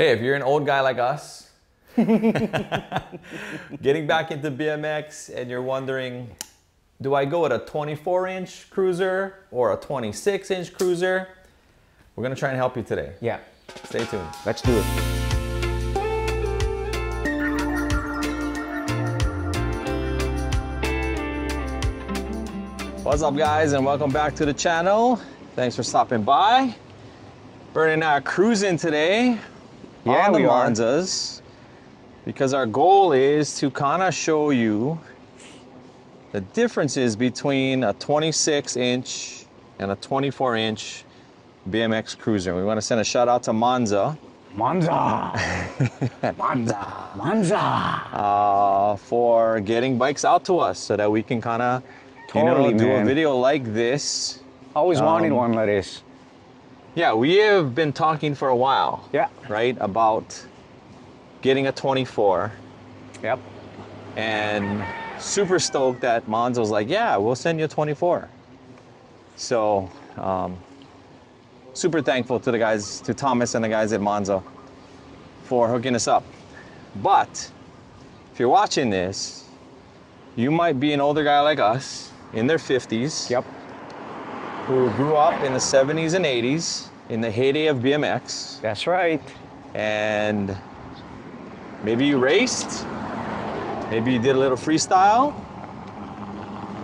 Hey, if you're an old guy like us, getting back into BMX and you're wondering, do I go with a 24-inch cruiser or a 26-inch cruiser? We're gonna try and help you today. Yeah. Stay tuned. Let's do it. What's up, guys, and welcome back to the channel. Thanks for stopping by. Bernie and I are cruising today on the Monzas because our goal is to kind of show you the differences between a 26-inch and a 24-inch BMX cruiser. We want to send a shout out to Monza. Monza! For getting bikes out to us so that we can kind of do a video like this. Always wanted one like this. Yeah, we have been talking for a while. Yeah. Right? About getting a 24. Yep. And super stoked that Monza was like, yeah, we'll send you a 24. So, super thankful to the guys, to Thomas and the guys at Monza for hooking us up. But if you're watching this, you might be an older guy like us in their 50s. Yep. Who grew up in the 70s and 80s in the heyday of BMX. That's right. And maybe you raced, maybe you did a little freestyle,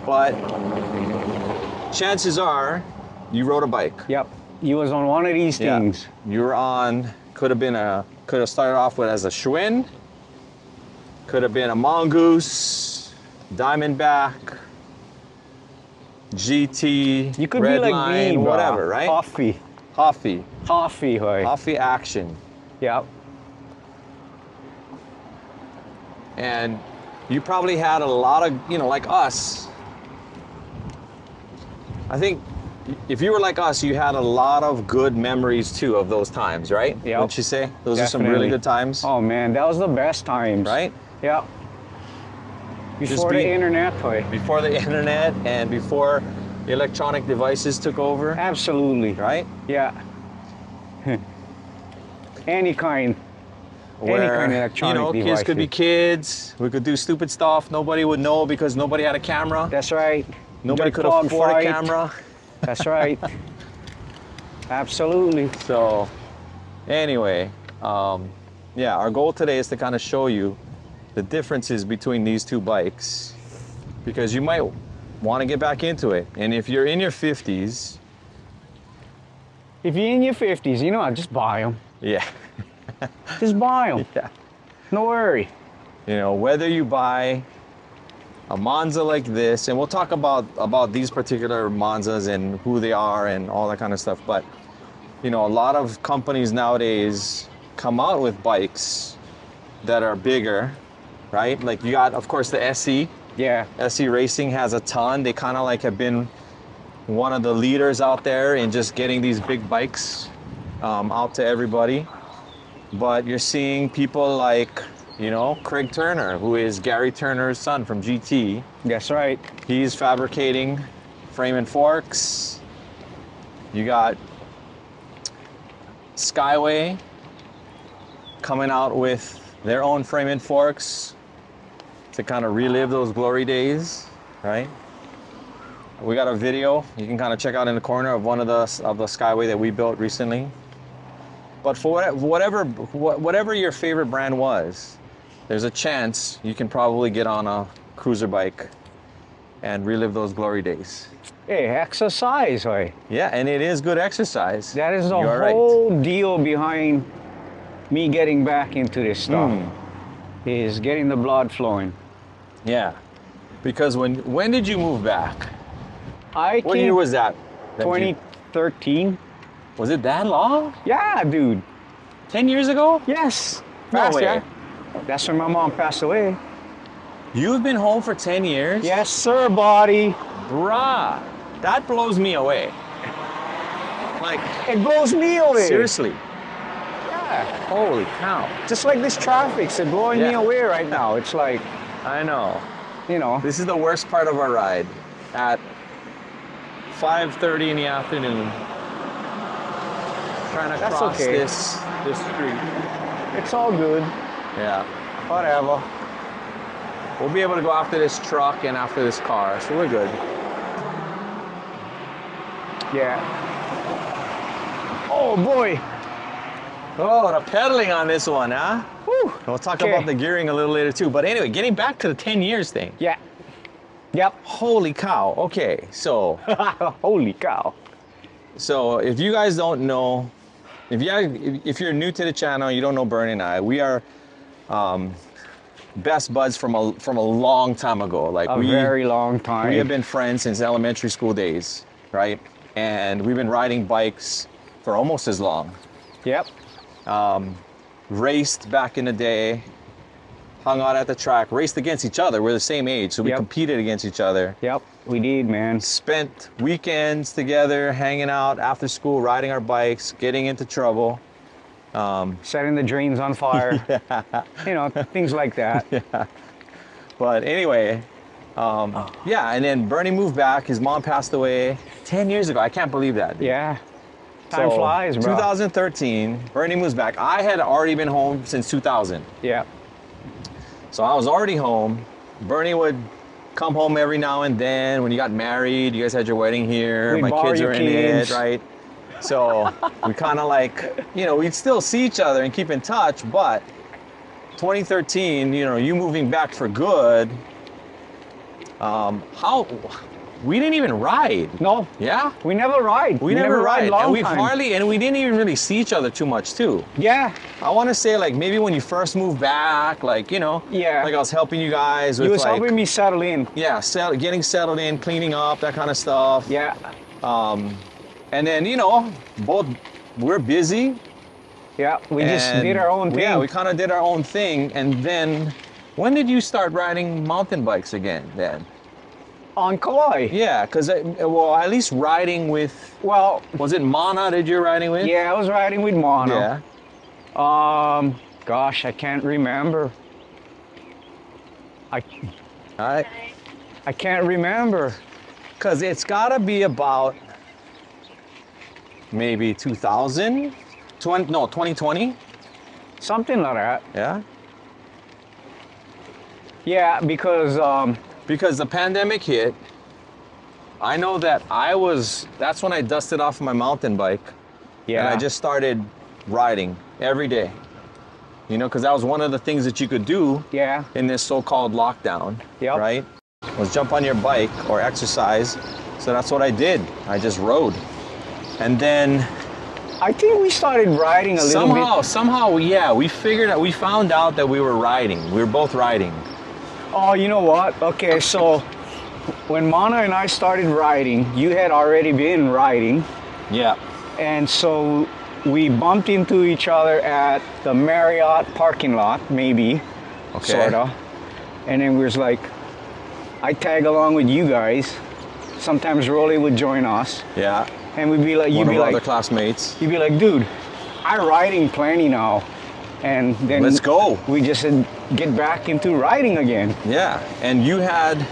but chances are you rode a bike. Yep. You was on one of these things. You were on, could have started off with as a Schwinn, could have been a Mongoose, Diamondback, GT, you could Red be like Line, me, bro. whatever, right? Hoffy. Hoffy action. Yep. And you probably had a lot of, like us. I think if you were like us, you had a lot of good memories too of those times, right? Yeah. Wouldn't you say? Those Definitely. are some really good times. Oh man, that was the best times. Right? Yep. Before the internet, boy. Before the internet and before the electronic devices took over. Absolutely. Right? Yeah. Any kind of electronic devices. Kids could be kids. We could do stupid stuff. Nobody would know because nobody had a camera. That's right. Nobody could afford a camera. That's right. Absolutely. So, anyway, yeah, our goal today is to kind of show you the differences between these two bikes because you might want to get back into it. And if you're in your 50s, you know, just buy them. Yeah. Just buy them. Yeah. No worry. Whether you buy a Monza like this, and we'll talk about these particular Monzas and who they are and all that kind of stuff. But, a lot of companies nowadays come out with bikes that are bigger, right? Like you got, of course, the SE. Yeah. SE Racing has a ton. They kind of like have been one of the leaders out there in just getting these big bikes out to everybody. But you're seeing people like, Craig Turner, who is Gary Turner's son from GT. That's right. He's fabricating frame and forks. You got Skyway coming out with their own frame and forks to kind of relive those glory days, right? We got a video you can kind of check out in the corner of one of the Skyway that we built recently. But for whatever your favorite brand was, there's a chance you can probably get on a cruiser bike and relive those glory days. Hey, exercise, right? Yeah, and it is good exercise. That is the whole deal behind me getting back into this stuff. Is getting the blood flowing. Yeah, because when did you move back? What year was that? 2013. Was it that long? Yeah, dude. 10 years ago? Yes. No way. Yeah. That's when my mom passed away. You've been home for 10 years? Yes, sir, buddy. Bruh, that blows me away. Like, it blows me away. Seriously. Yeah. Holy cow. Just like this traffic's blowing me away right now. It's like, I know. This is the worst part of our ride. At 5:30 in the afternoon, trying to cross this this street. It's all good. Yeah. Whatever. We'll be able to go after this truck and after this car, so we're good. Yeah. Oh boy. Oh, the pedaling on this one, huh? Whew. We'll talk Okay. about the gearing a little later too. But anyway, getting back to the 10 years thing. Yeah. Yep. Holy cow. Okay, so Holy cow. so if you guys don't know, if you're new to the channel, you don't know Bernie and I, we are best buds from a long time ago. Like A very long time. we have been friends since elementary school days, right? And we've been riding bikes for almost as long. Yep. Raced back in the day, hung out at the track, raced against each other. We're the same age, so we Yep. competed against each other. Yep. We did, man. Spent weekends together, hanging out after school, riding our bikes, getting into trouble. Setting the drains on fire. You know, things like that. But anyway, yeah, and then Bernie moved back. His mom passed away 10 years ago. I can't believe that. Yeah. Time So, flies, bro. 2013, Bernie moves back. I had already been home since 2000. Yeah. So I was already home. Bernie would come home every now and then. When you got married, you guys had your wedding here. We'd My borrow kids your are in it, kids. right? So we kind of like, you know, we'd still see each other and keep in touch, but 2013, you know, you moving back for good, we didn't even ride. No, Yeah? we never ride. We never ride. long And we time. we didn't even really see each other too much too. Yeah. I want to say like maybe when you first moved back, like, you know, Yeah. like I was helping you guys with You was like, helping me settle in. yeah, getting settled in, cleaning up, that kind of stuff. Yeah. And then, you know, we're busy. Yeah. We just and did our own thing. Yeah, we kind of did our own thing. And then, when did you start riding mountain bikes again then? On Kauai. Yeah, because, well, at least riding with, Well, was it Mana that you're riding with? yeah, I was riding with Mono. Yeah. Gosh, I can't remember. All right. I can't remember. Because it's got to be about maybe 2020? Something like that. Yeah. Yeah, because Because the pandemic hit. I know that that's when I dusted off my mountain bike. yeah. And I just started riding every day. You know, because that was one of the things that you could do yeah. in this so-called lockdown. Yep. Right? Was jump on your bike or exercise. So that's what I did. I just rode. And then I think we started riding a little bit. somehow, yeah, we found out that we were riding. We were both riding. Oh, you know what? Okay, so when Mana and I started riding, you had already been riding, Yeah. and so we bumped into each other at the Marriott parking lot, maybe, Okay. sorta. And then we was like, I tag along with you guys. Sometimes Rolly would join us, Yeah. and we'd be like, One of our other classmates. you'd be like, dude, I'm riding plenty now. And then Let's go. we just said, get back into riding again. Yeah. And you had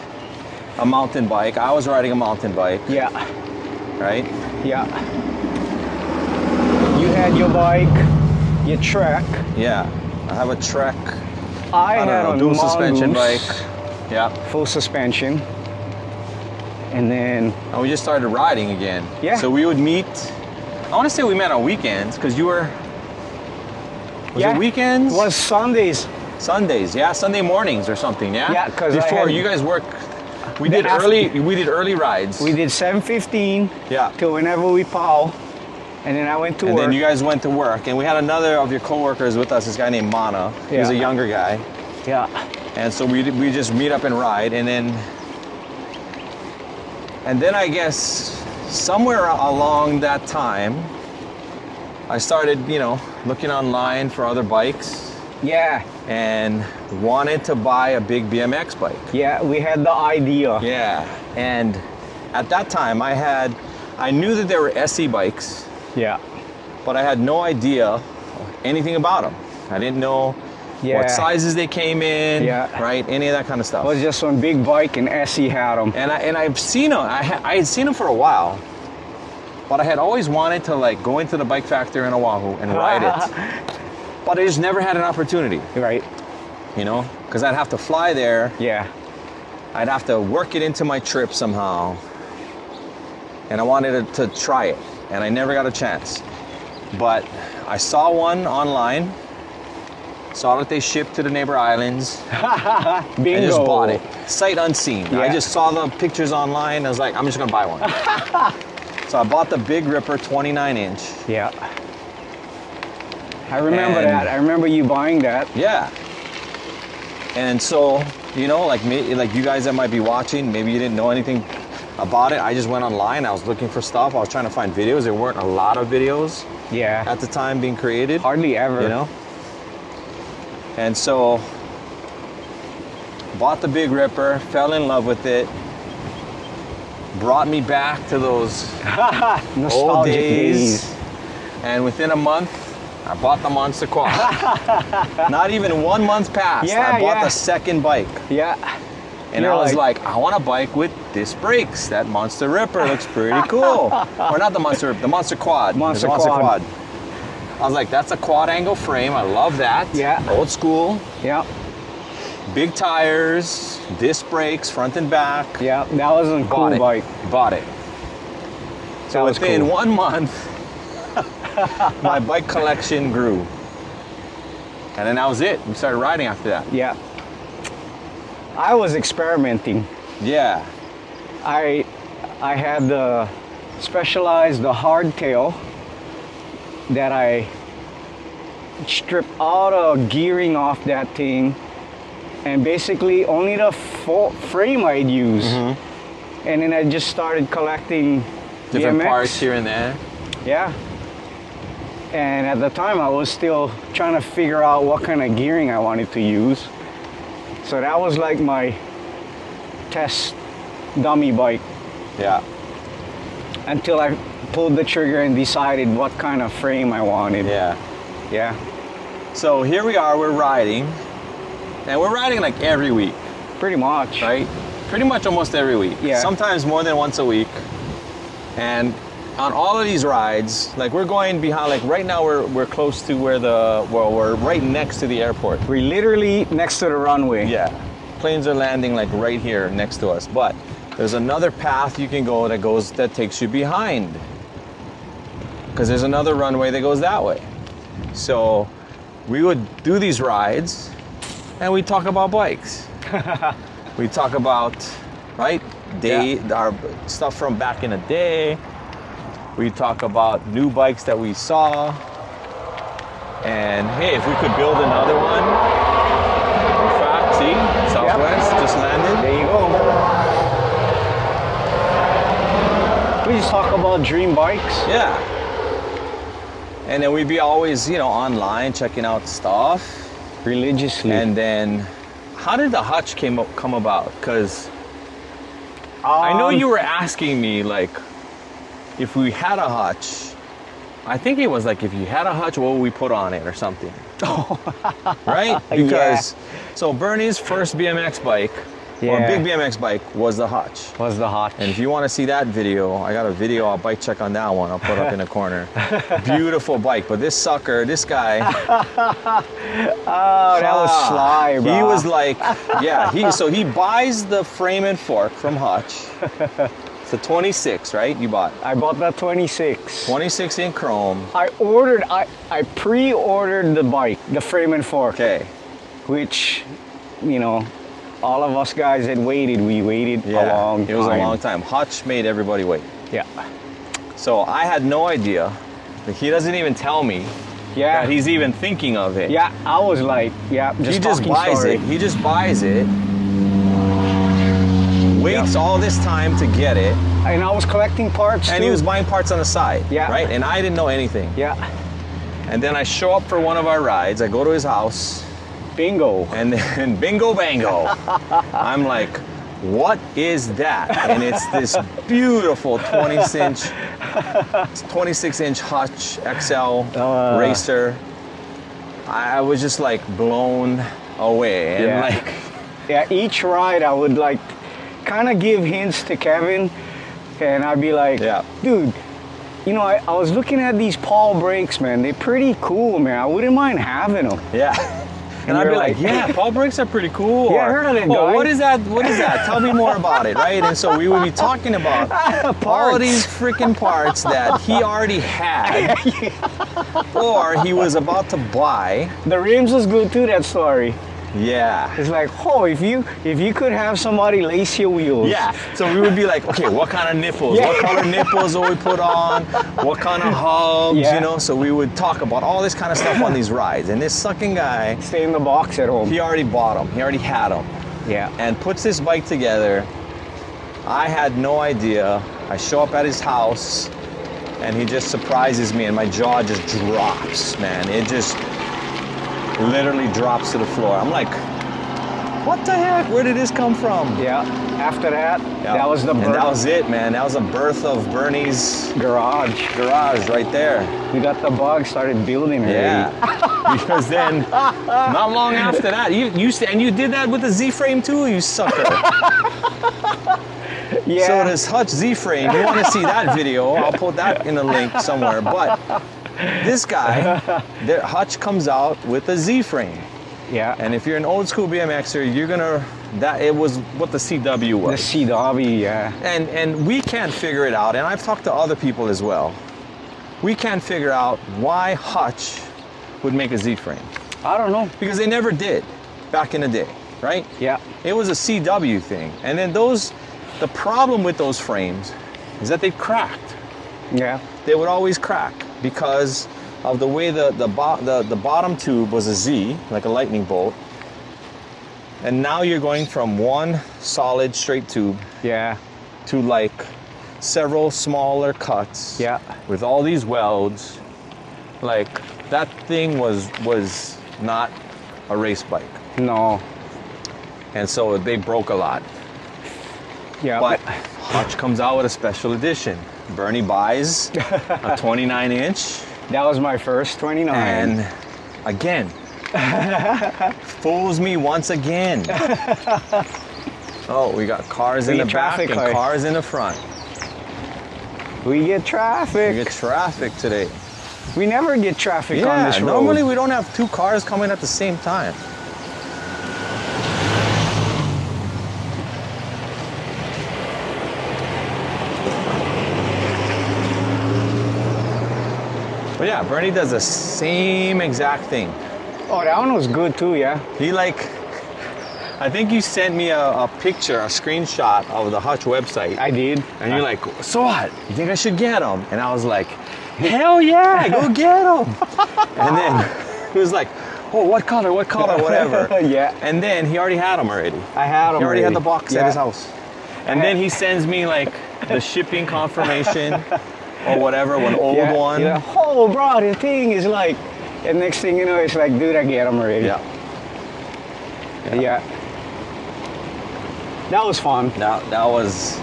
a mountain bike. I was riding a mountain bike, Yeah, right? yeah. You had your bike, your Trek. Yeah. I have a Trek. I I had don't know, a dual suspension Mongoose, bike. Yeah. full suspension. And then, And we just started riding again. Yeah. So we would meet. I want to say we met on weekends because you were. Was Yeah. it weekends? was Sundays. Sundays, yeah, Sunday mornings or something, yeah. Yeah, 'cause I before had- you guys work, we The did after- early rides. We did 7:15 Yeah. till whenever we pow. And then I went to And work. then you guys went to work, and we had another of your coworkers with us. This guy named Mana. He was a Yeah. younger guy, Yeah. and so we just meet up and ride, and then I guess somewhere along that time, I started, you know, looking online for other bikes. Yeah. And wanted to buy a big BMX bike. Yeah, we had the idea. Yeah, and at that time I knew that there were SE bikes, Yeah. but I had no idea anything about them. I didn't know Yeah. what sizes they came in, Yeah. right? Any of that kind of stuff. It was just one big bike and Essie had them. And I've seen them. I had seen them for a while, But I had always wanted to like go into the bike factory in Oahu and ride it. But I just never had an opportunity. Right. You know, because I'd have to fly there. Yeah. I'd have to work it into my trip somehow. And I wanted to try it, and I never got a chance. But I saw one online, saw that they shipped to the neighbor islands. Bingo. I just bought it, sight unseen. Yeah. I just saw the pictures online. I was like, I'm just gonna buy one. So I bought the Big Ripper 29-inch. Yeah. I remember And- that. I remember you buying that. Yeah. And so, you know, like me, like you guys that might be watching, maybe you didn't know anything about it. I just went online. I was looking for stuff. I was trying to find videos. There weren't a lot of videos Yeah. at the time being created. Hardly ever. You know? And so, bought the Big Ripper, fell in love with it, brought me back to those Nostalgic old days. days. And within a month, I bought the Monster Quad. Not even 1 month passed. Yeah, I bought yeah. the second bike. Yeah. And You're I was like, I want a bike with disc brakes. That Monster Ripper looks pretty cool. Or not the Monster Ripper, the Monster Quad. Monster There's a Quad. I was like, that's a quad angle frame. I love that. Yeah. Old school. Yeah. Big tires, disc brakes, front and back. Yeah. That was a Bought cool it. bike. Bought it. That So was within cool. 1 month, my bike collection grew. And then that was it. We started riding after that. Yeah. I was experimenting. Yeah. I had the Specialized, the hardtail that I stripped all the gearing off that thing, and basically only the frame I'd use. And then I just started collecting Different BMX. parts here and there. Yeah. And at the time I was still trying to figure out what kind of gearing I wanted to use. So that was like my test dummy bike Yeah. until I pulled the trigger and decided what kind of frame I wanted. Yeah. Yeah. So here we are, we're riding. And we're riding like every week, Pretty much. right? Pretty much almost every week. Yeah. Sometimes more than once a week. And on all of these rides, like we're going behind, like right now we're close to where we're right next to the airport. We're literally next to the runway. Yeah. Planes are landing like right here next to us. But there's another path you can go that takes you behind. Because there's another runway that goes that way. So we would do these rides and we talk about bikes. We talk about, right? Our stuff from back in the day. We talk about new bikes that we saw. And hey, if we could build another one. In fact, see, Southwest just landed. There you go. We just talk about dream bikes. Yeah. And then we'd be always, you know, online checking out stuff. Religiously. And then, how did the hutch come about? Because I know you were asking me, like, if we had a hutch. I think it was like, if you had a hutch, what would we put on it or something? Right? Because, so Bernie's first BMX bike, or Yeah. big BMX bike, was the hutch. Was the hot. And if you want to see that video, I got a video, I'll bike check on that one. I'll put up in the corner. Beautiful bike. But this guy, Oh, that was sly, bro. he was like, yeah, he buys the frame and fork from Hutch. It's a 26, right? You bought I bought that 26. 26 in chrome. I pre-ordered the bike, the frame and fork. Okay. Which, you know, all of us guys had waited. We waited a long time. It was a long time. Hutch made everybody wait. Yeah. So I had no idea. Like, he doesn't even tell me Yeah. that he's even thinking of it. Yeah, I was like, yeah, just He just talking buys story. it. He just buys it. Waits all this time to get it. And I was collecting parts And too. he was buying parts on the side. Yeah. Right? And I didn't know anything. Yeah. And then I show up for one of our rides. I go to his house. Bingo. And then bingo bango. I'm like, what is that? And it's this beautiful 26-inch Hutch XL racer. I was just like blown away. And Yeah. like, Yeah, each ride I would like kind of give hints to Kevin, and I'd be like, Yeah. dude, you know, I was looking at these Paul brakes, man. They're pretty cool, man. I wouldn't mind having them. Yeah. And I'd you're be like, like- yeah, Paul brakes are pretty cool. Yeah, I heard of that guy. What is that? What is that? Tell me more about it, right? And so we would be talking about all Parts. these freaking parts that he already had, or he was about to buy. The rims was good too, that story. Yeah. It's like, oh, if you could have somebody lace your wheels. Yeah, so we would be like, okay, what kind of nipples? Yeah. What color nipples will we put on? What kind of hubs, Yeah. you know? So we would talk about all this kind of stuff on these rides. And this sucking guy, Stay in the box at home. he already bought them. He already had them. Yeah. And puts this bike together. I had no idea. I show up at his house and he just surprises me and my jaw just drops, man. It just literally drops to the floor. I'm like, what the heck? Where did this come from? Yeah. After that, Yeah. that was the And birth. that was it, man. That was the birth of Bernie's garage. garage right there. We got the bug, started building already. Yeah. Because then, not long after that, you did that with the Z-frame too, you sucker. Yeah. So this Hutch Z-frame, you want to see that video? I'll put that in a link somewhere. But this guy, Hutch comes out with a Z-frame. Yeah. And if you're an old school BMXer, you're gonna, it was what the CW The was. CW, yeah. And we can't figure it out, and I've talked to other people as well. We can't figure out why Hutch would make a Z-frame. I don't know. Because they never did back in the day, right? Yeah. It was a CW thing. And then the problem with those frames is that they cracked. Yeah. They would always crack because of the way the bottom tube was a Z, like a lightning bolt. And now you're going from one solid straight tube Yeah. to like several smaller cuts. Yeah. With all these welds. Like that thing was not a race bike. No. And so they broke a lot. Yeah. But Hutch comes out with a special edition. Bernie buys a 29 inch that was my first 29. and again fools me once again. Oh, we got cars in the back traffic and light. cars in the front. we get traffic. We get traffic today. We never get traffic on Yeah, this road. normally we don't have two cars coming at the same time. But yeah, Bernie does the same exact thing. Oh, that one was good too, yeah. He I think you sent me a picture, a screenshot of the Hutch website. I did. And you're like, so what? You think I should get them? And I was like, hell yeah, go get them. And then he was like, oh, what color, whatever. Yeah. And then he already had them already. I had them He already had the box Yeah. at his house. And then he sends me like the shipping confirmation or whatever, one old Yeah. one. Yeah. Oh, bro, the thing is like, and next thing you know, it's like, dude, I get them already. Yeah. Yeah. That was fun. That was,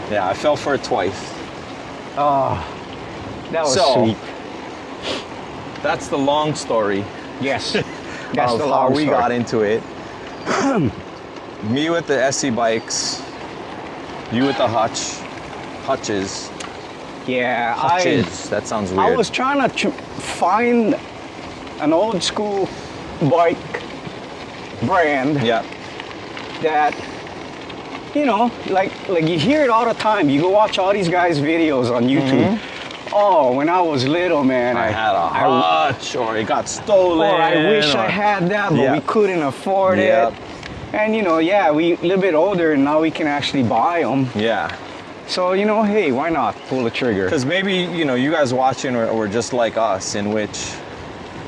yeah, I fell for it twice. Oh, that was So- sweet. That's the long story Yes. That's of the how long we story. got into it. Me with the SC bikes, you with the Hutches. Yeah, Hutches, that sounds weird. I was trying to find an old school bike brand Yeah, that, you know, like you hear it all the time. You go watch all these guys' videos on YouTube. Oh, when I was little, man, I had a Hutch, or it got stolen. or I wish I or- had that, but Yeah. we couldn't afford Yep. it. And you know, yeah, we a little bit older and now we can actually buy them. Yeah, So you know, hey, why not pull the trigger? because maybe, you guys watching were just like us, in which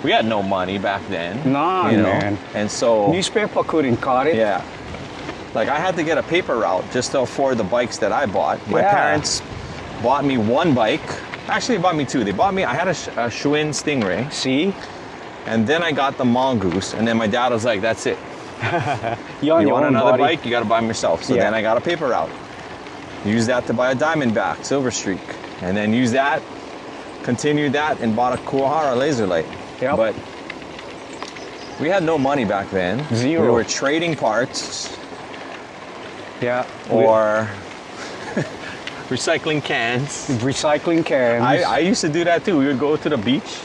we had no money back then. Nah, man. And so, Newspaper couldn't cut it. yeah. Like I had to get a paper route just to afford the bikes that I bought. My Yeah. parents bought me one bike. Actually, they bought me two. I had a Schwinn Stingray, See, and then I got the Mongoose, and then my dad was like, that's it. you on You your want own another body. bike, you gotta buy them yourself. So Yeah. then I got a paper route. Use that to buy a Diamondback, Silver Streak. And then use that, continued that, and bought a Kuwahara laser light. Yep. But we had no money back then. Zero. We were trading parts, Yeah. or recycling cans. Recycling cans. I used to do that too. We would go to the beach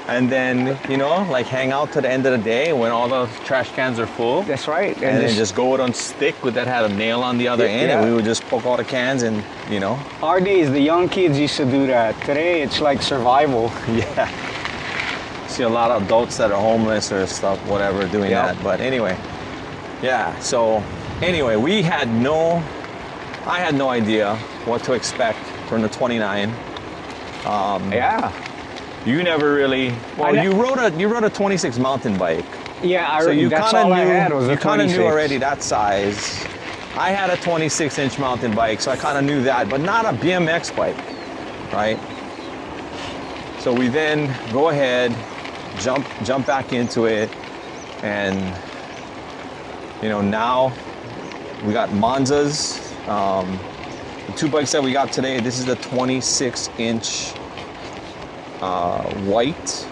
and then, you know, like hang out to the end of the day when all the trash cans are full. That's right. And then just go out on stick with that had a nail on the other end, and we would just poke all the cans and, you know. Our days, the young kids used to do that. Today, it's like survival. Yeah. See a lot of adults that are homeless or stuff, whatever, doing that. But anyway, yeah. So anyway, I had no idea what to expect from the 29. Yeah. You never really. Well, you rode a 26 mountain bike. Yeah, So you that's kind all of I knew. had was a You kind of 26. knew already that size. I had a 26-inch mountain bike, so I kind of knew that, but not a BMX bike, right? So we then go ahead, jump back into it, and you know, now we got Monzas. The two bikes that we got today. This is the 26-inch white.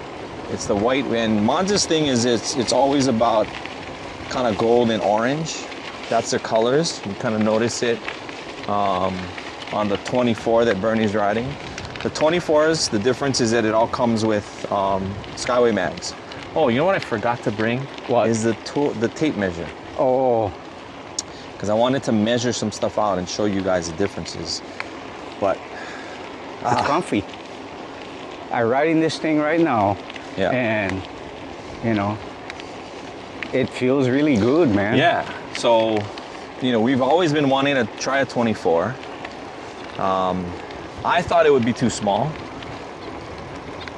It's the white, and Monza's thing is it's always about kind of gold and orange. That's their colors. You kind of notice it on the 24 that Bernie's riding. The 24s, the difference is that it all comes with Skyway mags. Oh, you know what I forgot to bring? What? Is the tape measure. Oh. Because I wanted to measure some stuff out and show you guys the differences. But It's comfy. I'm riding this thing right now. Yeah. And, you know, it feels really good, man. yeah, so you know, we've always been wanting to try a 24. I thought it would be too small,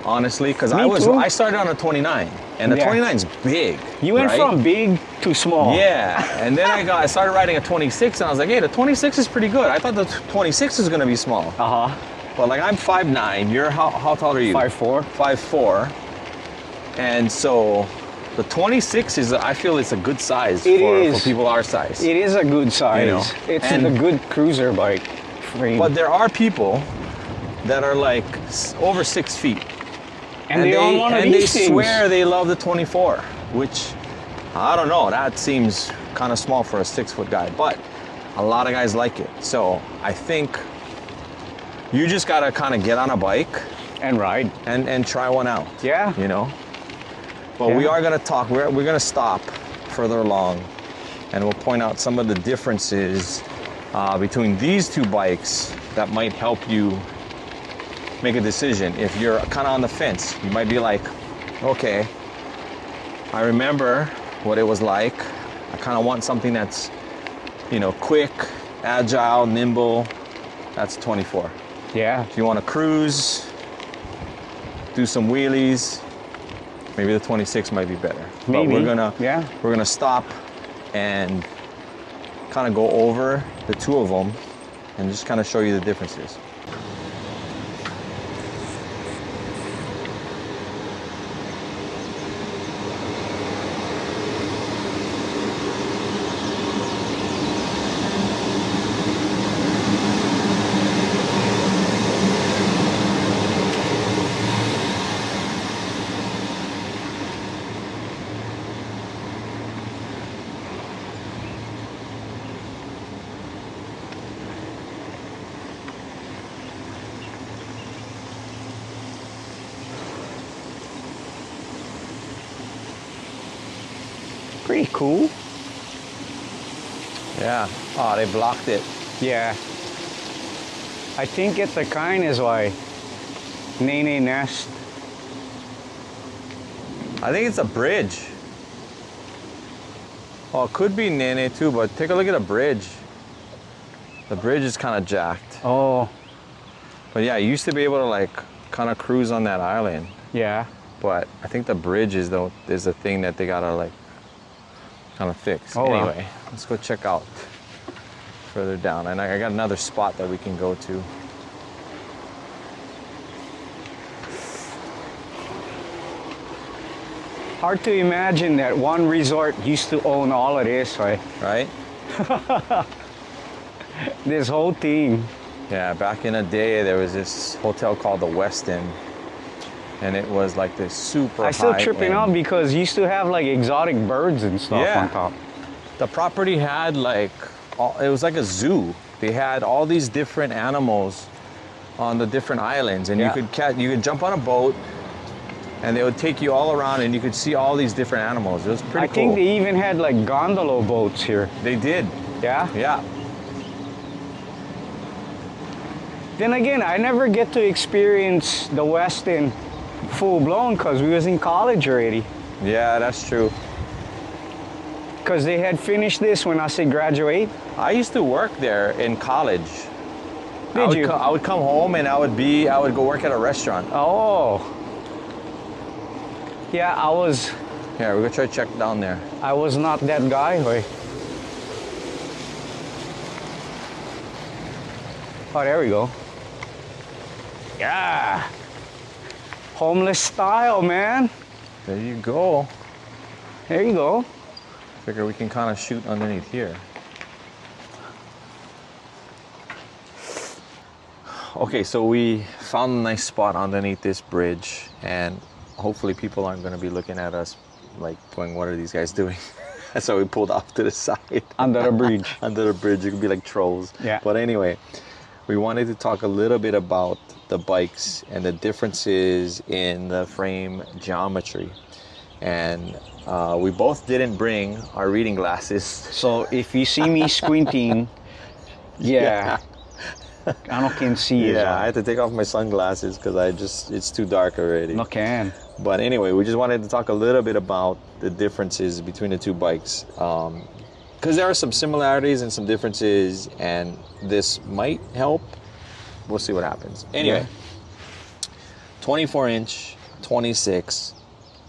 honestly, because I started on a 29, and the 29's big. You went from big to small. Yeah, and then I started riding a 26, and I was like, hey, the 26 is pretty good. I thought the 26 is going to be small. Uh-huh. But like, I'm 5'9". You're how tall are you? 5'4". 5'4". And so the 26 is, I feel it's a good size for people our size. It is a good size. You know, it's a good cruiser bike frame. But there are people that are like over 6 feet. And they own one of these things. And they swear they love the 24, which, I don't know, that seems kind of small for a 6-foot guy, but a lot of guys like it. So I think you just gotta kind of get on a bike and ride and try one out. Yeah. You know? But we are gonna talk, we're gonna stop further along, and we'll point out some of the differences between these two bikes that might help you make a decision. If you're kind of on the fence, you might be like, okay, I remember what it was like. I kind of want something that's, you know, quick, agile, nimble. That's 24. Yeah. If you want to cruise, do some wheelies, maybe the 26 might be better. Maybe. But we're gonna stop and kind of go over the two of them and just kind of show you the differences. Pretty cool. Yeah. Oh, they blocked it. Yeah. I think it's the kind is why Nene Nest. I think it's a bridge. Oh, it could be Nene too, but take a look at the bridge. The bridge is kind of jacked. Oh. But yeah, you used to be able to like kind of cruise on that island. Yeah. But I think the bridge is the thing that they gotta like kind of fix. Oh, anyway, let's go check out further down. And I got another spot that we can go to. Hard to imagine that one resort used to own all of this, right? Right? This whole thing. Yeah, back in the day, there was this hotel called the Westin, and it was like this super I still high tripping end. out because you used to have like exotic birds and stuff Yeah. on top. The property had like, it was like a zoo. they had all these different animals on the different islands, and Yeah. you could jump on a boat, and they would take you all around, and you could see all these different animals. It was pretty I cool. think they even had like gondola boats here. They did. Yeah? Yeah. Then again, I never get to experience the West in full blown because we was in college already. Yeah, that's true. Because they had finished this when I say graduate. I used to work there in college. Did you? I would come home and I would go work at a restaurant. Oh. Yeah, Here, we're gonna try to check down there. I was not that guy. Hoy. Oh, there we go. Yeah. Homeless style, man. There you go. There you go. Figure we can kind of shoot underneath here. Okay, so we found a nice spot underneath this bridge, and hopefully people aren't going to be looking at us like going, what are these guys doing? So we pulled off to the side. Under the bridge. Under the bridge, you could be like trolls. Yeah. But anyway, we wanted to talk a little bit about the bikes and the differences in the frame geometry. And we both didn't bring our reading glasses. So if you see me squinting, yeah. I don't can see it. Yeah, I had to take off my sunglasses because it's too dark already. No can. But anyway, we just wanted to talk a little bit about the differences between the two bikes. Because there are some similarities and some differences, and this might help. We'll see what happens. Anyway, 24-inch, 26,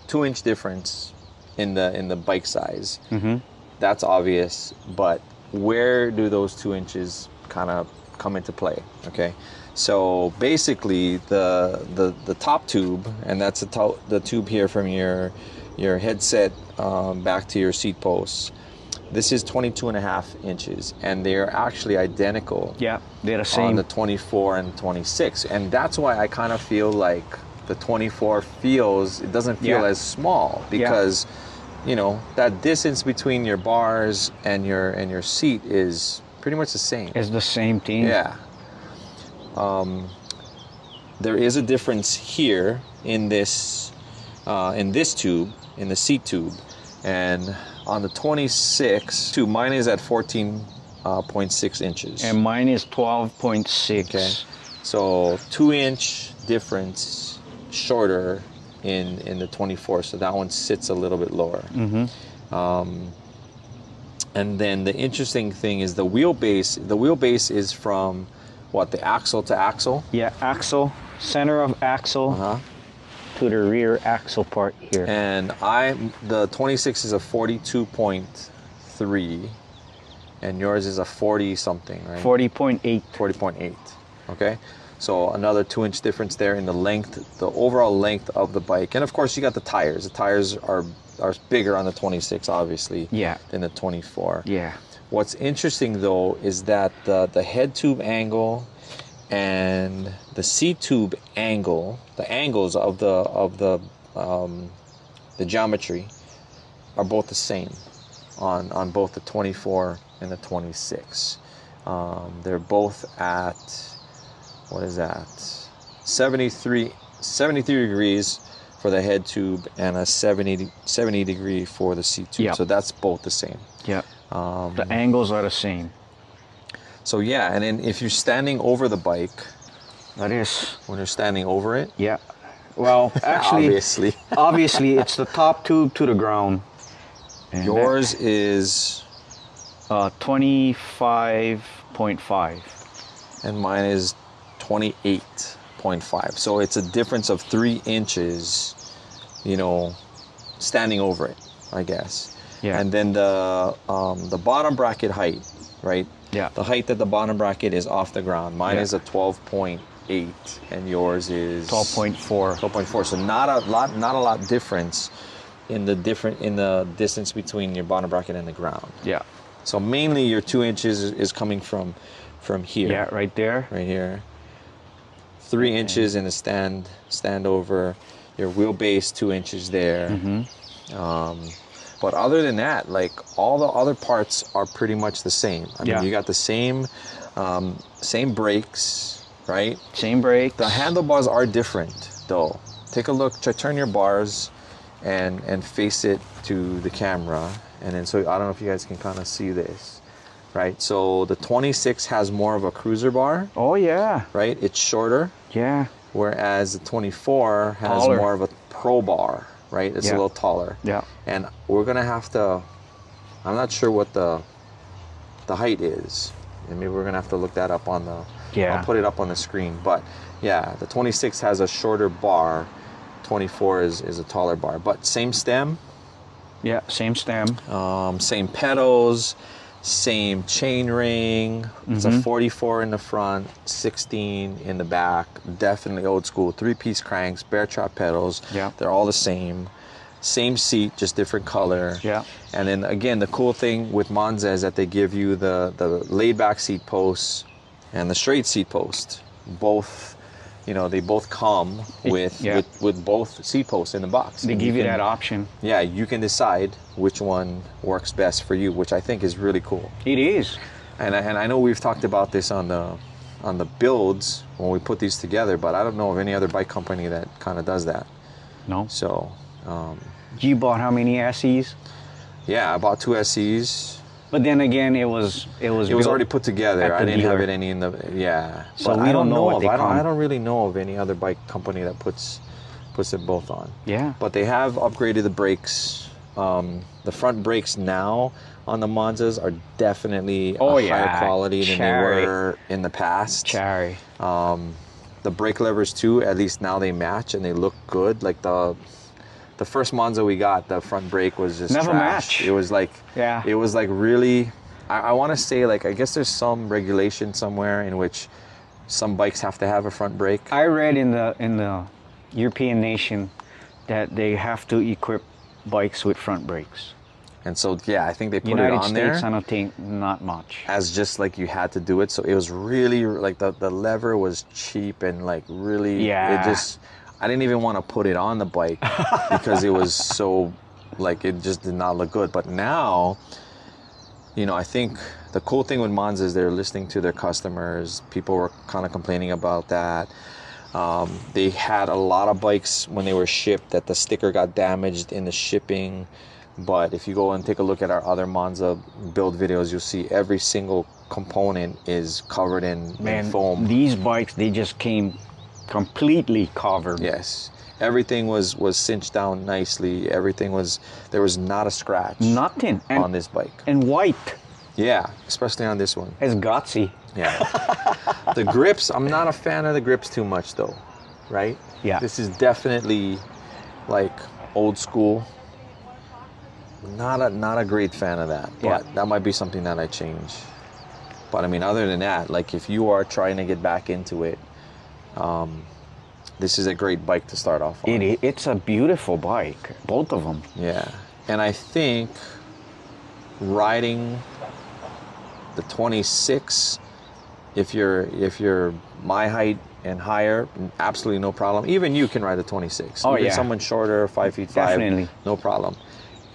2-inch difference in the bike size. Mm-hmm. That's obvious, but where do those 2 inches kind of come into play? Okay, so basically the top tube, and that's the tube here from your headset back to your seat posts. This is 22.5 inches, and they're actually identical. Yeah, they're the same. On the 24 and 26, and that's why I kind of feel like the 24 doesn't feel as small, because you know that distance between your bars and your seat is pretty much the same. It's the same thing. Yeah. There is a difference here in this tube, in the seat tube, and on the 26 tube, mine is at 14.6 inches. And mine is 12.6. Okay. So 2-inch difference shorter in the 24, so that one sits a little bit lower. Mm-hmm. And then the interesting thing is the wheelbase. The wheelbase is from what, the axle to axle? Yeah, axle, center of axle to the rear axle part here. And the 26 is a 42.3, and yours is a 40 something, right? 40.8. 40.8. Okay. So another 2-inch difference there in the length, the overall length of the bike. And of course you got the tires. The tires are bigger on the 26, obviously, than the 24. Yeah. What's interesting though is that the head tube angle and the seat tube angle, the angles of the geometry are both the same on both the 24 and the 26. They're both at, what is that? 73 degrees for the head tube and a 70 degree for the seat tube. Yep. So that's both the same. Yeah. The angles are the same. So yeah, and then if you're standing over the bike, That is. when you're standing over it, Yeah. Well, actually, obviously, it's the top tube to the ground. And yours is 25.5. and mine is 28.5. So it's a difference of 3 inches, standing over it, I guess. Yeah. And then the bottom bracket height, right? Yeah. The height at the bottom bracket is off the ground. Mine Yeah. is a 12.8, and yours is 12.4. 12.4. So not a lot difference in the distance between your bottom bracket and the ground. Yeah. So mainly your 2 inches is coming from here. Yeah, right there. Right here. 3 inches in the stand over. Your wheelbase 2 inches there. Mm-hmm. But other than that, like all the other parts are pretty much the same. I mean, you got the same brakes, right? Same brakes. The handlebars are different though. Take a look, turn your bars and face it to the camera. And then, so I don't know if you guys can kind of see this, right? So the 26 has more of a cruiser bar. Oh yeah. Right? It's shorter. Yeah. Whereas the 24 has Taller. more of a pro bar, right? It's a little taller. Yeah. And we're gonna have to, I'm not sure what the height is. And maybe we're gonna have to look that up on the, I'll put it up on the screen. But yeah, the 26 has a shorter bar. 24 is a taller bar, but same stem. Yeah, same stem. Same pedals, same chain ring. It's a 44 in the front, 16 in the back. Definitely old school. 3-piece cranks, bear trap pedals. Yeah. They're all the same. Same seat, just different color. Yeah. And then again, the cool thing with Monza is that they give you the laid back seat posts and the straight seat post. Both, you know, they both come with both seat posts in the box. They give you that option. Yeah, you can decide which one works best for you, which I think is really cool. It is. And I know we've talked about this on the builds when we put these together, but I don't know of any other bike company that kind of does that. No. So, you bought how many SEs? yeah, I bought 2 SEs. But then again, it was already put together. I didn't have dealer. it any in the So but we don't know what they I come. don't really know of any other bike company that puts it both on. Yeah. But they have upgraded the brakes. The front brakes now on the Monzas are definitely higher quality than they were in the past. Cherry. The brake levers too, at least now they match and they look good. Like the first Monza we got, the front brake was just Never trash. match. It was like really. I want to say, like, I guess there's some regulation somewhere in which some bikes have to have a front brake. I read in the European nation that they have to equip bikes with front brakes. And so, yeah, I think they put United it on States, there I don't think, not much. as just like you had to do it. So it was really like the lever was cheap and like really, I didn't even want to put it on the bike because it was so, like, it just did not look good. But now, you know, I think the cool thing with Monza is they're listening to their customers. People were kind of complaining about that. They had a lot of bikes when they were shipped that the sticker got damaged in the shipping. But if you go and take a look at our other Monza build videos, you'll see every single component is covered in foam. These bikes, they just came completely covered. Yes. Everything was cinched down nicely. There was not a scratch. Nothing. On this bike. And white. Yeah, especially on this one. It's gutsy. Yeah. The grips, I'm not a fan of the grips too much though, right? Yeah. This is definitely like old school. Not a great fan of that, but that might be something that I change. But I mean, other than that, like if you are trying to get back into it, this is a great bike to start off on. It's a beautiful bike, both of them. Yeah, and I think riding the 26, if you're my height and higher, absolutely no problem. Even you can ride the 26. Oh, even yeah. someone shorter, 5 feet 5, Definitely. no problem.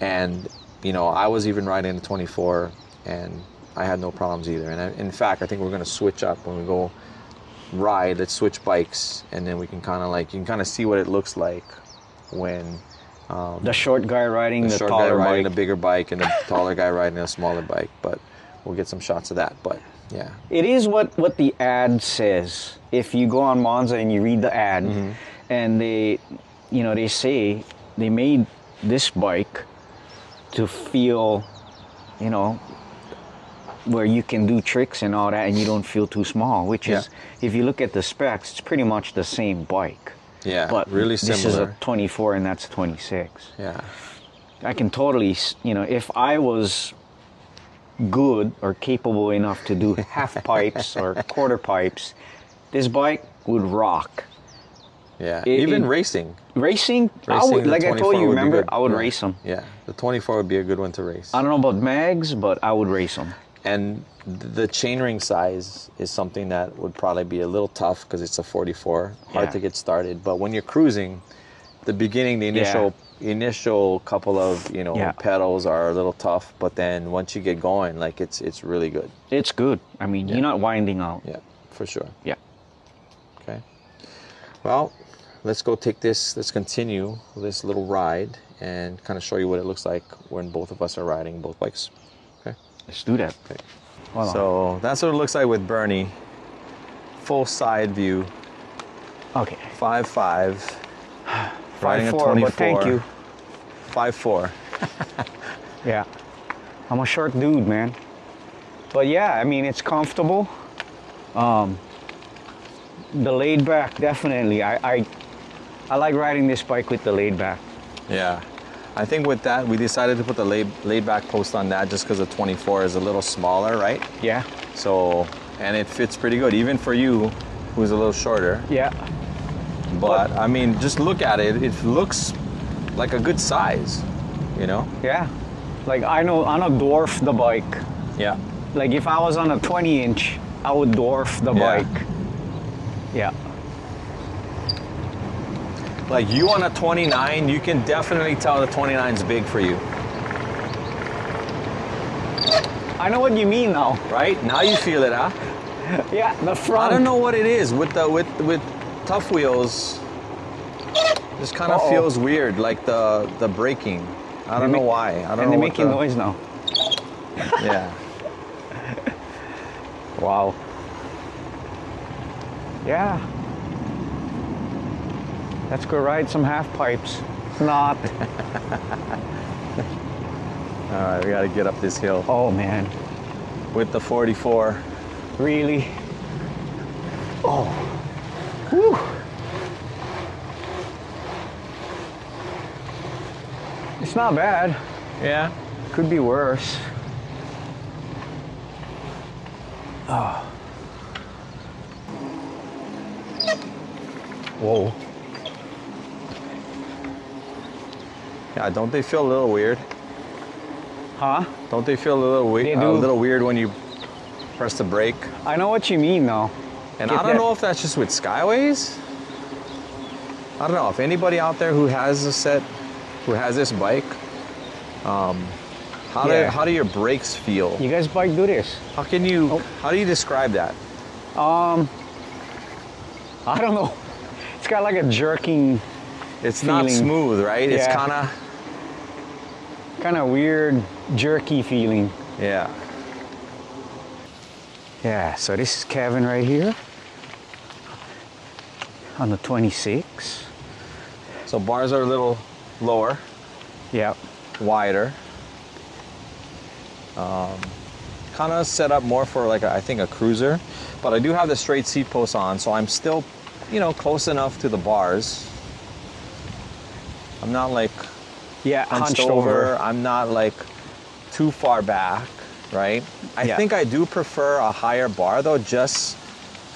And you know, I was even riding the 24, and I had no problems either. And in fact, I think we're gonna switch up when we go ride. Let's switch bikes, and then we can kind of like, you can kind of see what it looks like when the short guy riding the short taller guy riding bike. a bigger bike and the taller guy riding a smaller bike. But we'll get some shots of that. But yeah, it is what the ad says. If you go on Monza and you read the ad, and they say they made this bike to feel, you know, where you can do tricks and all that and you don't feel too small, which is, if you look at the specs, it's pretty much the same bike. Yeah, but really similar. This is a 24 and that's 26. Yeah. I can totally, you know, if I was good or capable enough to do half pipes or quarter pipes, this bike would rock. Yeah, even racing. Racing, I would, like I told you, remember, I would race them. Yeah, the 24 would be a good one to race. I don't know about mags, but I would race them. And the chainring size is something that would probably be a little tough because it's a 44, hard to get started. But when you're cruising, the beginning, the initial initial couple of, you know, Yeah. pedals are a little tough, but then once you get going, like it's really good. It's good. I mean, you're not winding out. Yeah, for sure. Yeah. Okay. Well, let's continue this little ride and kind of show you what it looks like when both of us are riding both bikes. Okay. Let's do that. Okay. Hold on. So that's what it looks like with Bernie. Full side view, Okay. 5.5. Riding a 5'4", 24. but thank you. 5'4". Yeah. I'm a short dude, man. But yeah, I mean, it's comfortable. The laid back, definitely. I like riding this bike with the laid back. Yeah. I think with that, we decided to put the laid back post on that just because the 24 is a little smaller, right? Yeah. So, and it fits pretty good, even for you, who's a little shorter. Yeah. But I mean, just look at it. It looks like a good size, you know? Yeah. Like I know dwarf the bike. Yeah. Like if I was on a 20-inch, I would dwarf the Yeah. bike. Yeah. Like you on a 29, you can definitely tell the 29 is big for you, I know what you mean now. right? Now you feel it, huh? Yeah, the front. I don't know what it is with tough wheels. Just kind of Uh-oh. feels weird, like the braking. I don't know why. I don't know. And they're what making the- noise now. Yeah. Wow. Yeah. Let's go ride some half pipes. Not. All right, we got to get up this hill Oh man. with the 44. Really? Oh. Whew. It's not bad. Yeah. Could be worse. Oh. Whoa. Yeah. Don't they feel a little weird? Huh? Don't they feel a little They a do. little weird when you press the brake? I know what you mean now. And Get I don't that- know if that's just with Skyways. I don't know if anybody out there who has this bike. Yeah. How do your brakes feel? You guys bike do this? How can you? Oh. How do you describe that? I don't know. It's got like a jerking, It's not Feeling. smooth, right? It's Yeah. kind of weird, jerky feeling. yeah. Yeah, so this is Kevin right here on the 26. So bars are a little lower, Yep. wider. Kind of set up more for like I think a cruiser, but I do have the straight seat posts on, so I'm still, you know, close enough to the bars. I'm not like Yeah, hunched over. I'm not like too far back, right? I Yeah. think I do prefer a higher bar though, just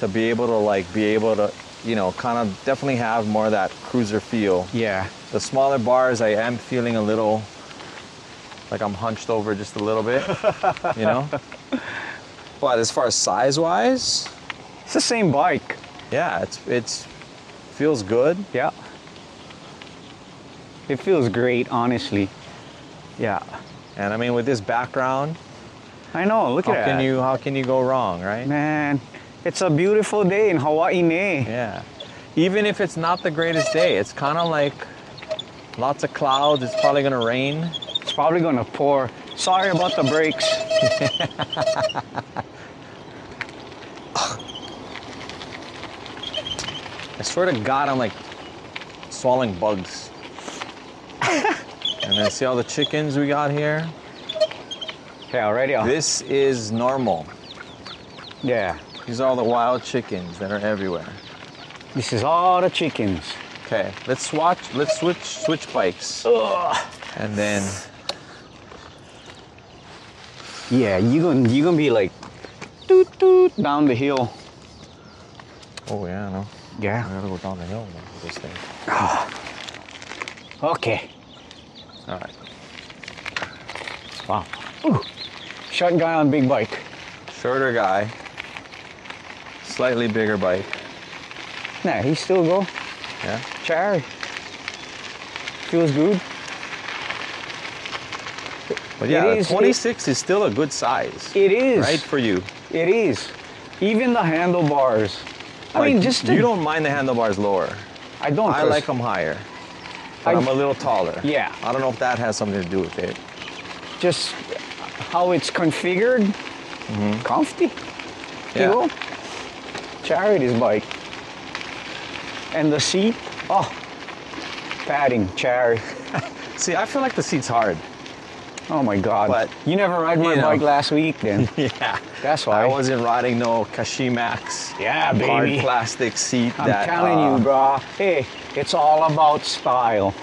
to be able to, you know, kind of definitely have more of that cruiser feel. Yeah. The smaller bars, I am feeling a little like I'm hunched over just a little bit, you know? But as far as size-wise, It's the same bike. yeah, it's feels good. Yeah. It feels great, honestly. Yeah. And I mean, with this background, I know, look at that. how can you go wrong, right? Man, it's a beautiful day in Hawaii, ne? Yeah. Even if it's not the greatest day, it's kind of like lots of clouds. It's probably gonna rain. It's probably gonna pour. Sorry about the brakes. I swear to God, I'm like swallowing bugs. And then see all the chickens we got here? Yeah, already. This is normal. Yeah. These are all the wild chickens that are everywhere. This is all the chickens. Okay, let's switch bikes. Ugh. And then, Yeah, you gonna be like toot toot down the hill. oh yeah, no. I Yeah. gotta go down the hill now with this thing. Okay. All right. Wow. Ooh. Short guy on big bike. Shorter guy, slightly bigger bike. Nah, he still go. Yeah. Cherry. Feels good. But yeah, It is, 26 is still a good size. It is. Right, for you. It is. Even the handlebars. I mean, just you don't mind the handlebars lower. I don't. I like them higher. But I'm a little taller. Yeah. I don't know if that has something to do with it. Just how it's configured. Comfy. Yeah. You know? Charity's bike. And the seat. Oh. Padding. Charity. See, I feel like the seat's hard. Oh my God. But, you never ride my bike last week then. Yeah. That's why. I wasn't riding no Kashimax. Yeah, baby. Hard plastic seat. I'm telling you, bro. Hey, it's all about style.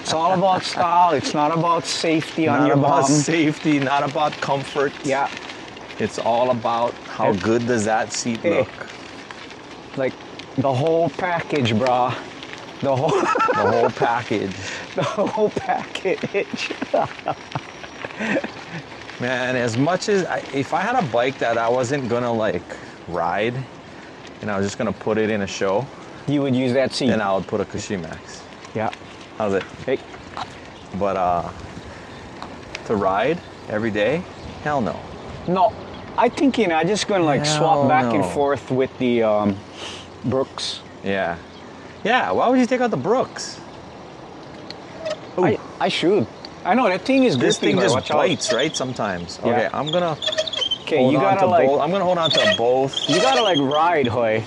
It's all about style. It's not about safety on your bum. Not about safety, not about comfort. Yeah. It's all about how good does that seat look. Like the whole package, brah. The whole package. The whole package. Man, as much as if I had a bike that I wasn't gonna like ride, and I was just gonna put it in a show, you would use that seat. then I would put a Kashimax. Yeah. How's it? Hey. But to ride every day, hell no. No, I think I'm just gonna like swap back and forth with the Brooks. Yeah. Yeah. Why would you take out the Brooks? I should. I know that thing is This grippy. thing just bites, right? Sometimes. Yeah. Okay, I'm gonna. Okay, hold you on gotta to like. both. I'm gonna hold on to both. You gotta like ride, Hoy.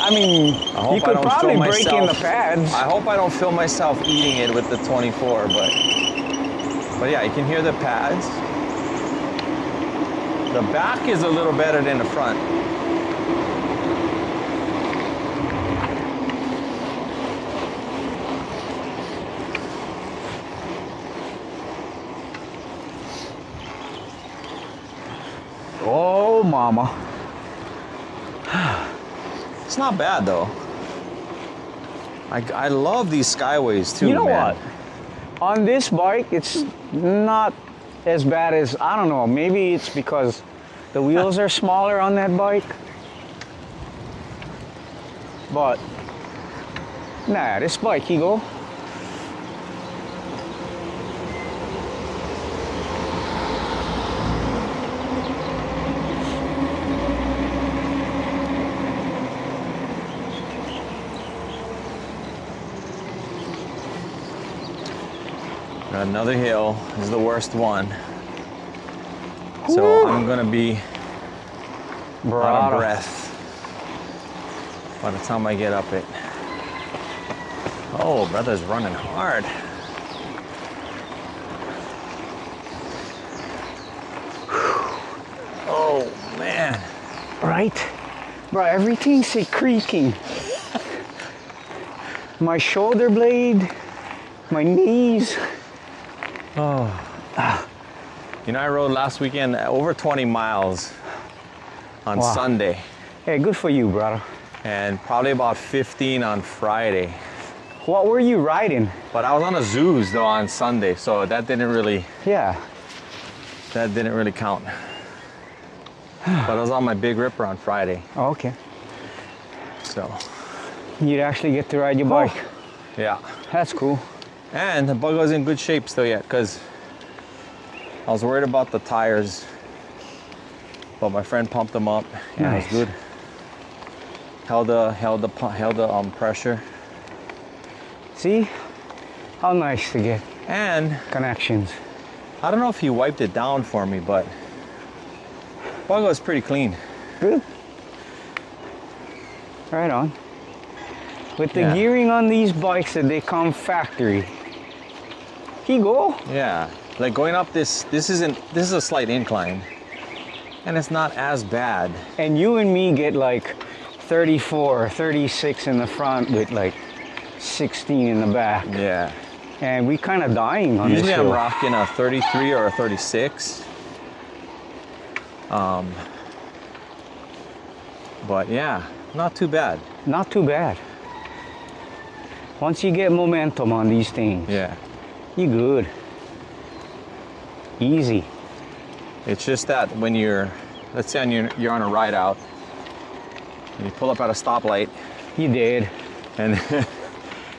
I mean, hope you could I don't probably film break in the myself. pads. I hope I don't film myself eating it with the 24, but yeah, you can hear the pads. The back is a little better than the front. Oh, mama. It's not bad though. I love these Skyways too. You know man. what? On this bike, it's not as bad as, I don't know, maybe it's because the wheels are smaller on that bike. But, nah, this bike, you go. Another hill. This is the worst one. So I'm gonna be out of breath by the time I get up it. Oh, brother's running hard. Oh man. Right? Bro, everything's creaking. My shoulder blade, my knees. Oh. You know, I rode last weekend over 20 miles on Sunday. Hey, good for you, brother. And probably about 15 on Friday. What were you riding? But I was on a Zeus though on Sunday, so that didn't really count. But I was on my Big Ripper on Friday. Oh, okay. So you'd actually get to ride your bike. Yeah. That's cool. And the bug was in good shape still yet, because I was worried about the tires, but my friend pumped them up and it was good. Held the pressure. See how nice to get and connections. I don't know if he wiped it down for me, but bug was pretty clean. Good. Right on. With the gearing on these bikes that they come factory. He go. Yeah, like going up this is a slight incline, and it's not as bad. And you and me get like 34 or 36 in the front with like 16 in the back. Yeah. And we kind of dying on Usually this I'm hill. rocking a 33 or a 36. But yeah, not too bad. Not too bad. Once you get momentum on these things, you good. Easy. It's just that when let's say you're on a ride out, and you pull up at a stoplight. You did. And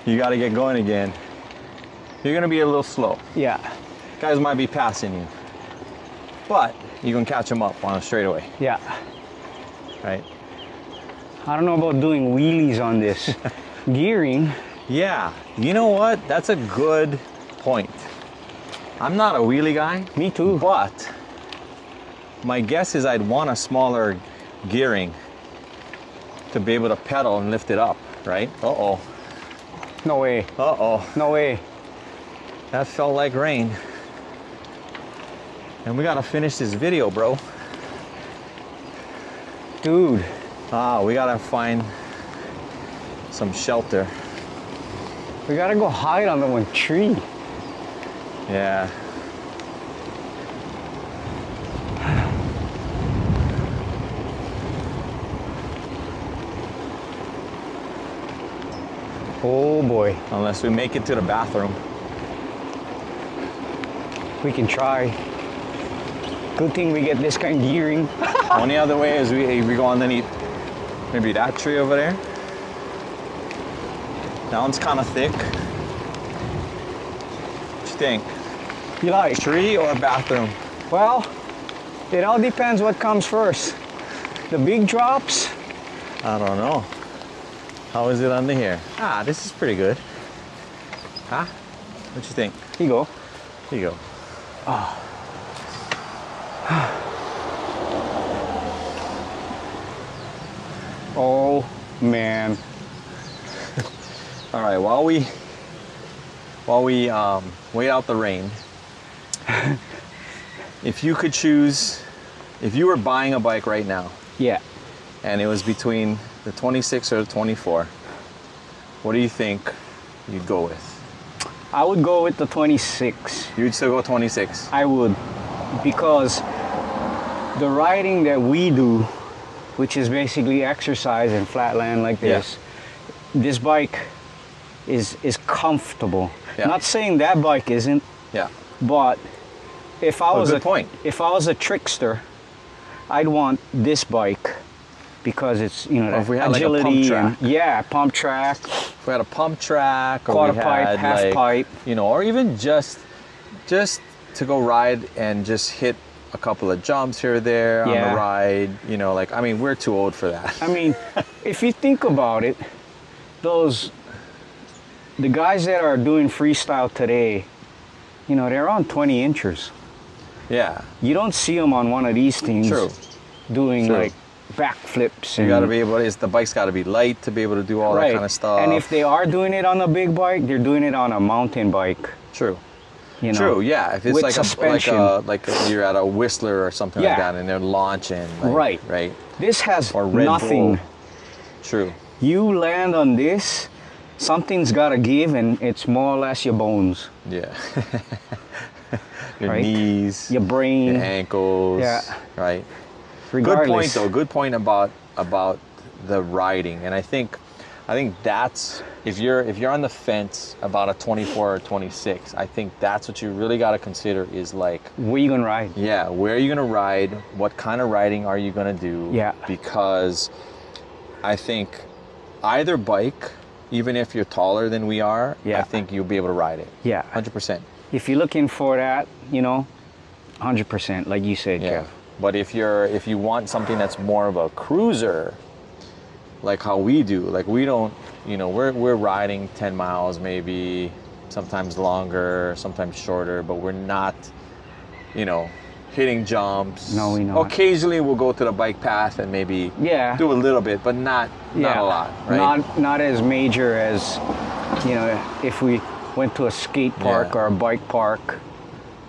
you got to get going again. you're gonna be a little slow. Yeah. Guys might be passing you, but you can catch them up on a straightaway, Yeah. right? I don't know about doing wheelies on this. Gearing. Yeah, you know what? That's a good point. I'm not a wheelie guy. Me too. But my guess is I'd want a smaller gearing to be able to pedal and lift it up, right? Uh-oh. No way. Uh-oh. No way. That felt like rain. And we gotta finish this video, bro. Dude. We gotta find some shelter. We gotta go hide under one tree. Yeah. Oh boy. Unless we make it to the bathroom. We can try. Good thing we get this kind of gearing. Only other way is we go underneath maybe that tree over there. That one's kind of thick. What you think? You like? Tree or bathroom? Well, it all depends what comes first. The big drops. I don't know. How is it under here? This is pretty good. Huh? What you think? Here you go. Here you go. Oh man. All right, while we wait out the rain, if you could choose, if you were buying a bike right now, Yeah. and it was between the 26 or the 24, what do you think you'd go with? I would go with the 26. You'd still go 26. I would, because the riding that we do, which is basically exercise in flat land like this, this bike is comfortable. Yeah. Not saying that bike isn't, Yeah. but if I was good point. if I was a trickster, I'd want this bike because it's, you know, Or if we had like a pump agility track. and yeah, pump track, If we had a pump track, or quarter we pipe, had half like, pipe. you know, or even just to go ride and just hit a couple of jumps here or there on Yeah. the ride, you know, like, I mean, we're too old for that. I mean, if you think about it, the guys that are doing freestyle today, you know, they're on 20 inches. Yeah, You don't see them on one of these things True. doing True. like backflips. you gotta be able to, the bike's gotta be light to be able to do all that kind of stuff. And if they are doing it on a big bike, they're doing it on a mountain bike. True. You know? True, yeah. If it's with like suspension. you're at a Whistler or something like Yeah. that and they're launching. Like, Right. Right. This has Or Red nothing. Bull. True. You land on this, something's gotta give, and it's more or less your bones, Yeah. Your Right. knees, your brain. your ankles. Yeah. Right. Regardless. Good point though. Good point about the riding, and I think that's if you're on the fence about a 24 or 26, I think that's what you really got to consider is like, Where you gonna ride? yeah, where are you gonna ride? What kind of riding are you gonna do? Yeah. Because I think either bike, even if you're taller than we are, Yeah. I think you'll be able to ride it. Yeah. 100%. If you're looking for that, you know, 100%, like you said, Yeah. Kev. But if you want something that's more of a cruiser, like how we do, like we don't, you know, we're riding 10 miles maybe, sometimes longer, sometimes shorter, but we're not, you know, hitting jumps. No, we not. Occasionally we'll go to the bike path and maybe Yeah. do a little bit, but not a lot, right? Not as major as, you know, if we went to a skate park Yeah. or a bike park,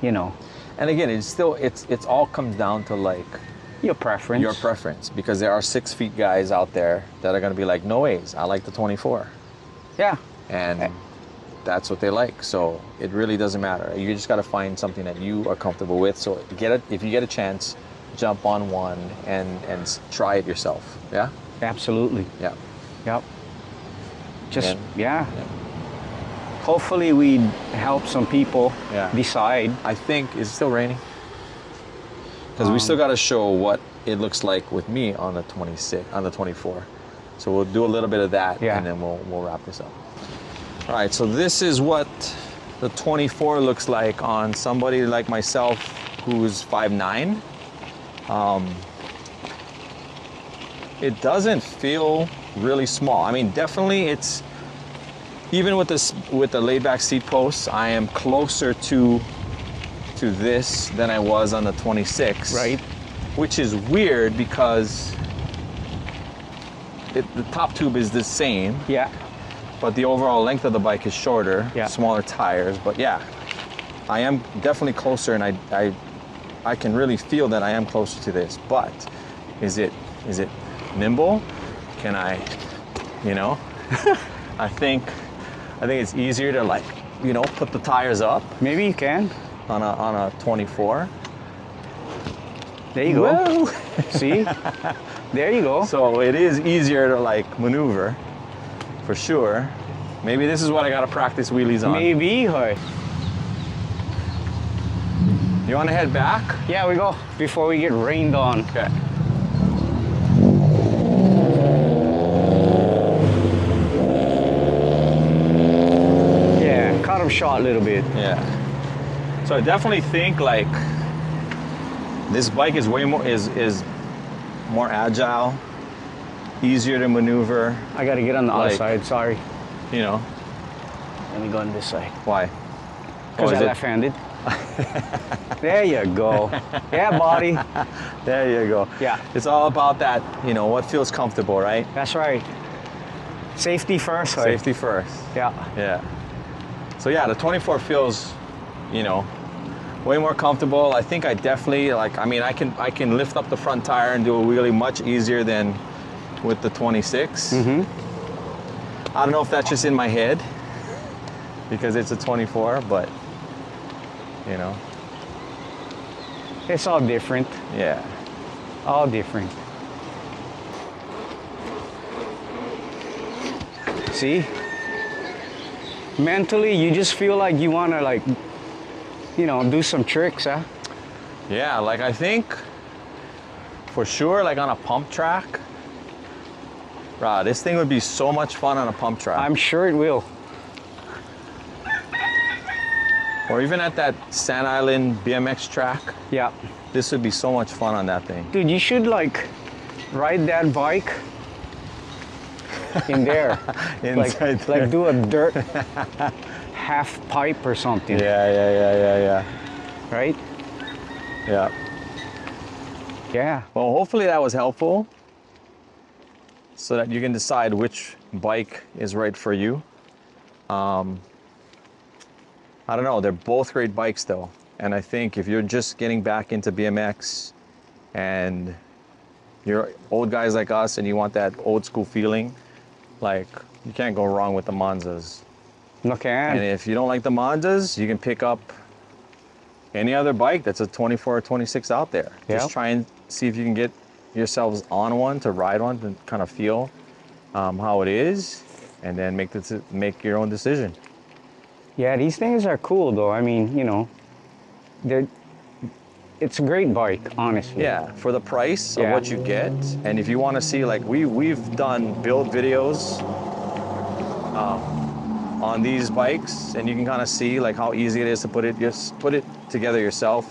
you know, And again, it's all comes down to like your preference. your preference, because there are 6 feet guys out there that are going to be like, no ways, I like the 24. Yeah. And that's what they like. So it really doesn't matter. You just got to find something that you are comfortable with. So if you get a chance, jump on one and try it yourself. Yeah. Absolutely. Yeah. Yep. Just, And- yeah. Hopefully we help some people Yeah. decide. I think it's still raining because we still got to show what it looks like with me on the 24. So we'll do a little bit of that, Yeah. and then we'll wrap this up. All right. So this is what the 24 looks like on somebody like myself who's 5'9". It doesn't feel really small. I mean, definitely it's, even with this, with the laid back seat posts, I am closer to this than I was on the 26. Right. Which is weird because the top tube is the same. Yeah. But the overall length of the bike is shorter, Yeah. smaller tires. But yeah, I am definitely closer, and I can really feel that I am closer to this. But is it nimble? Can I, you know? I think it's easier to, like, you know, put the tires up Maybe you can. on a 24. There you go. Whoa. See? There you go. So it is easier to, like, maneuver, for sure. Maybe this is what I gotta practice wheelies on. Maybe. Hoy. You wanna head back? Yeah, we go before we get rained on. Okay. Yeah, cut them short a little bit. Yeah. So I definitely think, like, this bike is way more is more agile, easier to maneuver. I gotta get on the other Like- side, sorry. You know Let me go on this side. why? Because is I'm it- left-handed. There you go. Yeah, buddy. There you go. Yeah. It's all about that. You know what feels comfortable, right? That's right. Safety first. Hoy. Safety first. Yeah. Yeah. So yeah, the 24 feels, you know, way more comfortable. I think I definitely, like, I mean, I can lift up the front tire and do a wheelie much easier than with the 26. Mm-hmm. I don't know if that's just in my head because it's a 24, but you know, It's all different. yeah. All different. See? Mentally, you just feel like you want to, like, you know, do some tricks, huh? Yeah, like I think for sure, like on a pump track, bruh, this thing would be so much fun on a pump track. I'm sure it will. Or even at that Sand Island BMX track, Yeah. this would be so much fun on that thing. Dude, you should, like, ride that bike in there. Inside there. Like do a dirt half pipe or something, Yeah. right? Yeah. Yeah. Well, hopefully that was helpful so that you can decide which bike is right for you. I don't know, they're both great bikes though. And I think if you're just getting back into BMX and you're old guys like us and you want that old school feeling, like, you can't go wrong with the Monzas. No can. And if you don't like the Monzas, you can pick up any other bike that's a 24 or 26 out there. Yeah. Just try and see if you can get yourselves on one to ride one to kind of feel how it is, and then make your own decision. Yeah, these things are cool though. I mean, you know, it's a great bike, honestly. Yeah, for the price of Yeah. what you get, and if you want to see, like, we've done build videos on these bikes, and you can kind of see like how easy it is to put it together yourself,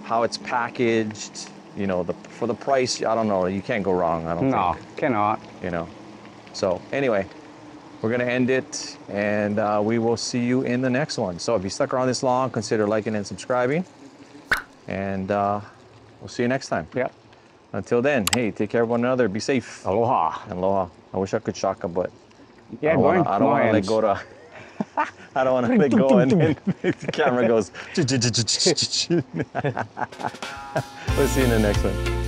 how it's packaged. You know, for the price, I don't know, you can't go wrong. I don't No, think. cannot. You know. So anyway, we're gonna end it, and we will see you in the next one. So if you stuck around this long, consider liking and subscribing, and we'll see you next time. Yep. Until then, hey, take care of one another. Be safe. Aloha. Aloha. I wish I could shaka, but Yeah, I don't go want to let hands. go to. I don't want to let go, and then the camera goes. We'll see you in the next one.